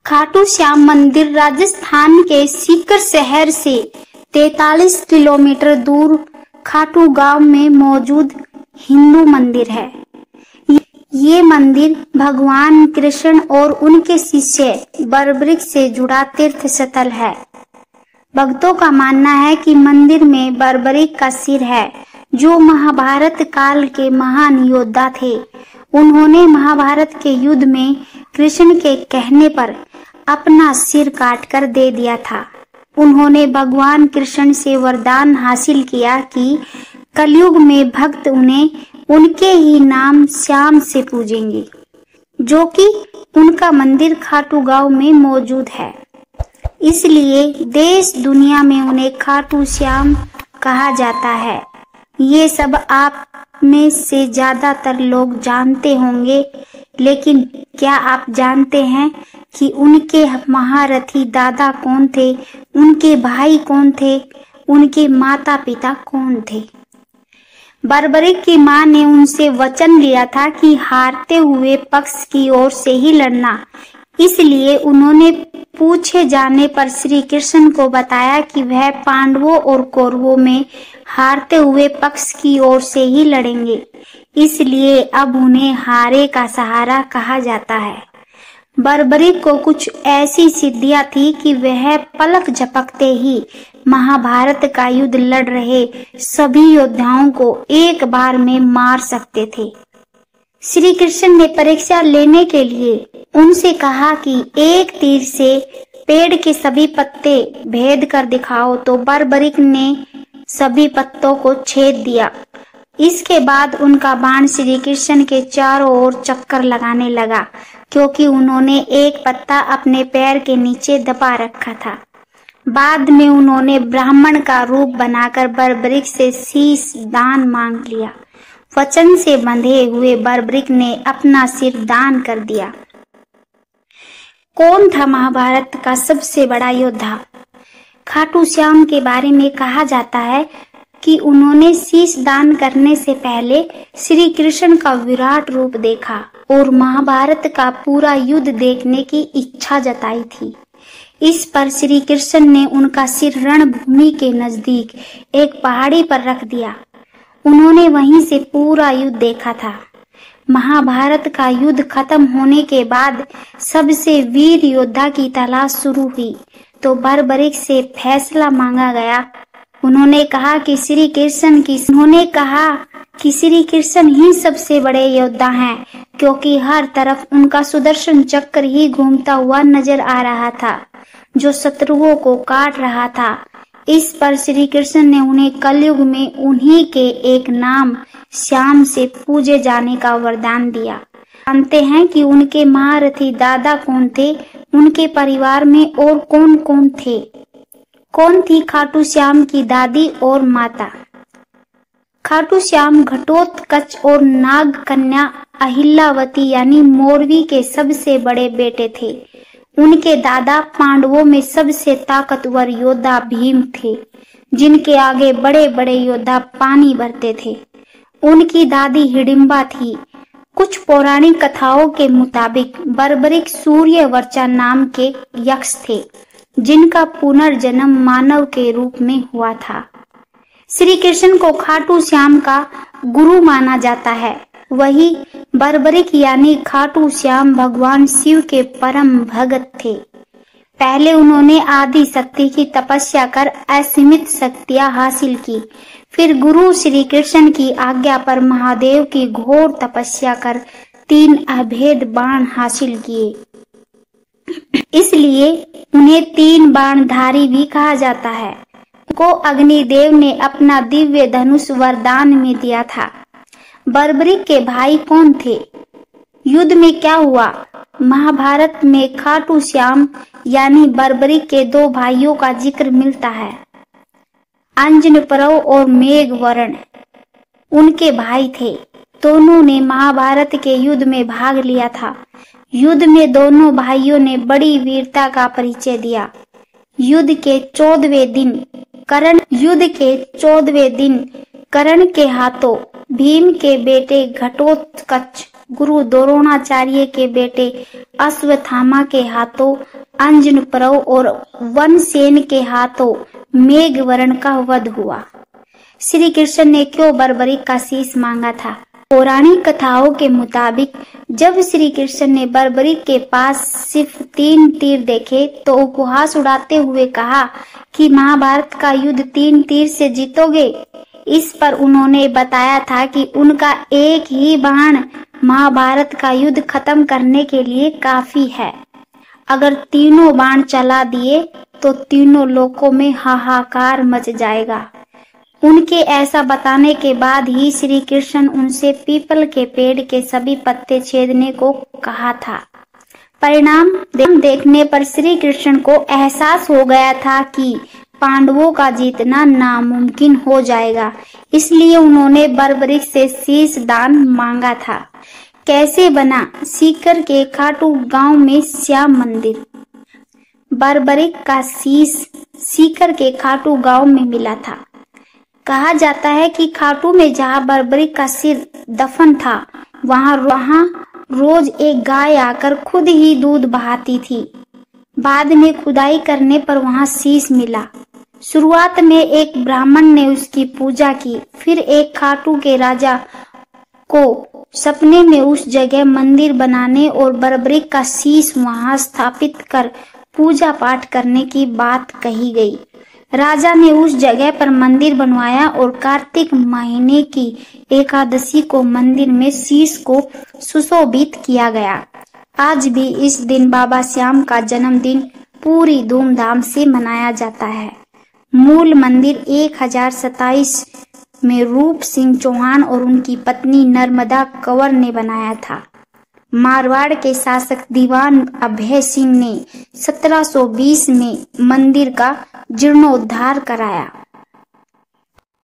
खाटू श्याम मंदिर राजस्थान के सीकर शहर से 43 किलोमीटर दूर खाटू गांव में मौजूद हिंदू मंदिर है। ये मंदिर भगवान कृष्ण और उनके शिष्य बर्बरिक से जुड़ा तीर्थ स्थल है। भक्तों का मानना है कि मंदिर में बर्बरिक का सिर है, जो महाभारत काल के महान योद्धा थे। उन्होंने महाभारत के युद्ध में कृष्ण के कहने पर अपना सिर काटकर दे दिया था। उन्होंने भगवान कृष्ण से वरदान हासिल किया कि कलयुग में भक्त उन्हें उनके ही नाम श्याम से पूजेंगे, जो कि उनका मंदिर खाटू गांव में मौजूद है। इसलिए देश दुनिया में उन्हें खाटू श्याम कहा जाता है। ये सब आप में से ज्यादातर लोग जानते होंगे, लेकिन क्या आप जानते हैं कि उनके महारथी दादा कौन थे, उनके भाई कौन थे, उनके माता पिता कौन थे? बर्बरिक की मां ने उनसे वचन लिया था कि हारते हुए पक्ष की ओर से ही लड़ना। इसलिए उन्होंने पूछे जाने पर श्री कृष्ण को बताया कि वह पांडवों और कौरवों में हारते हुए पक्ष की ओर से ही लड़ेंगे। इसलिए अब उन्हें हारे का सहारा कहा जाता है। बर्बरिक को कुछ ऐसी सिद्धियां थी कि वह पलक झपकते ही महाभारत का युद्ध लड़ रहे सभी योद्धाओं को एक बार में मार सकते थे। श्री कृष्ण ने परीक्षा लेने के लिए उनसे कहा कि एक तीर से पेड़ के सभी पत्ते भेद कर दिखाओ, तो बर्बरिक ने सभी पत्तों को छेद दिया। इसके बाद उनका बाण श्री कृष्ण के चारों ओर चक्कर लगाने लगा, क्योंकि उन्होंने एक पत्ता अपने पैर के नीचे दबा रखा था। बाद में उन्होंने ब्राह्मण का रूप बनाकर बर्बरिक से शीश दान मांग लिया। वचन से बंधे हुए बर्बरिक ने अपना सिर दान कर दिया। कौन था महाभारत का सबसे बड़ा योद्धा? खाटू श्याम के बारे में कहा जाता है कि उन्होंने शीश दान करने से पहले श्री कृष्ण का विराट रूप देखा और महाभारत का पूरा युद्ध देखने की इच्छा जताई थी। इस पर श्री कृष्ण ने उनका सिर रणभूमि के नजदीक एक पहाड़ी पर रख दिया। उन्होंने वहीं से पूरा युद्ध देखा था। महाभारत का युद्ध खत्म होने के बाद सबसे वीर योद्धा की तलाश शुरू हुई, तो बर्बरिक से फैसला मांगा गया। उन्होंने कहा कि श्री कृष्ण ही सबसे बड़े योद्धा हैं, क्योंकि हर तरफ उनका सुदर्शन चक्र ही घूमता हुआ नजर आ रहा था, जो शत्रुओं को काट रहा था। इस पर श्री कृष्ण ने उन्हें कलयुग में उन्हीं के एक नाम श्याम से पूजे जाने का वरदान दिया। जानते हैं कि उनके महारथी दादा कौन थे, उनके परिवार में और कौन कौन थे? कौन थी खाटू श्याम की दादी और माता? खाटू श्याम घटोत्कच और नाग कन्या अहिल्यावती यानी मोरवी के सबसे बड़े बेटे थे। उनके दादा पांडवों में सबसे ताकतवर योद्धा भीम थे, जिनके आगे बड़े बड़े योद्धा पानी भरते थे। उनकी दादी हिडिंबा थी। कुछ पौराणिक कथाओं के मुताबिक बर्बरिक सूर्यवर्चा नाम के यक्ष थे, जिनका पुनर्जन्म मानव के रूप में हुआ था। श्री कृष्ण को खाटू श्याम का गुरु माना जाता है। वही बर्बरिक यानी खाटू श्याम भगवान शिव के परम भगत थे। पहले उन्होंने आदि शक्ति की तपस्या कर असीमित शक्तियां हासिल की। फिर गुरु श्री कृष्ण की आज्ञा पर महादेव की घोर तपस्या कर 3 अभेद बाण हासिल किए। इसलिए उन्हें 3 बाणधारी भी कहा जाता है। को अग्निदेव ने अपना दिव्य धनुष वरदान में दिया था। बर्बरिक के भाई कौन थे? युद्ध में क्या हुआ? महाभारत में खाटू श्याम यानी बर्बरिक के 2 भाइयों का जिक्र मिलता है। अंजनपरव और मेघवर्ण उनके भाई थे। दोनों ने महाभारत के युद्ध में भाग लिया था। युद्ध में दोनों भाइयों ने बड़ी वीरता का परिचय दिया। युद्ध के 14वें दिन कर्ण के हाथों भीम के बेटे घटोत्कच, गुरु द्रोणाचार्य के बेटे अश्वत्थामा के हाथों अंजनप्रव और वनसेन के हाथों मेघवर्ण का वध हुआ। श्री कृष्ण ने क्यों बर्बरीक का शीश मांगा था? पौराणिक कथाओं के मुताबिक जब श्री कृष्ण ने बर्बरीक के पास सिर्फ 3 तीर देखे तो उपहास उड़ाते हुए कहा कि महाभारत का युद्ध 3 तीर से जीतोगे। इस पर उन्होंने बताया था कि उनका एक ही बाण महाभारत का युद्ध खत्म करने के लिए काफी है। अगर तीनों बाण चला दिए तो तीनों लोकों में हाहाकार मच जाएगा। उनके ऐसा बताने के बाद ही श्री कृष्ण उनसे पीपल के पेड़ के सभी पत्ते छेदने को कहा था। परिणाम देखने पर श्री कृष्ण को एहसास हो गया था कि पांडवों का जीतना नामुमकिन हो जाएगा, इसलिए उन्होंने बर्बरीक से शीश दान मांगा था। कैसे बना सीकर के खाटू गांव में श्याम मंदिर? बर्बरीक का शीश सीकर के खाटू गांव में मिला था। कहा जाता है कि खाटू में जहां बर्बरीक का सिर दफन था वहां रोज एक गाय आकर खुद ही दूध बहाती थी। बाद में खुदाई करने पर वहां शीश मिला। शुरुआत में एक ब्राह्मण ने उसकी पूजा की, फिर एक खाटू के राजा को सपने में उस जगह मंदिर बनाने और बर्बरीक का शीश वहां स्थापित कर पूजा पाठ करने की बात कही गई। राजा ने उस जगह पर मंदिर बनवाया और कार्तिक महीने की एकादशी को मंदिर में शीश को सुशोभित किया गया। आज भी इस दिन बाबा श्याम का जन्मदिन पूरी धूमधाम से मनाया जाता है। मूल मंदिर 1027 में रूप सिंह चौहान और उनकी पत्नी नर्मदा कंवर ने बनाया था। मारवाड़ के शासक दीवान अभय सिंह ने 1720 में मंदिर का जीर्णोद्धार कराया।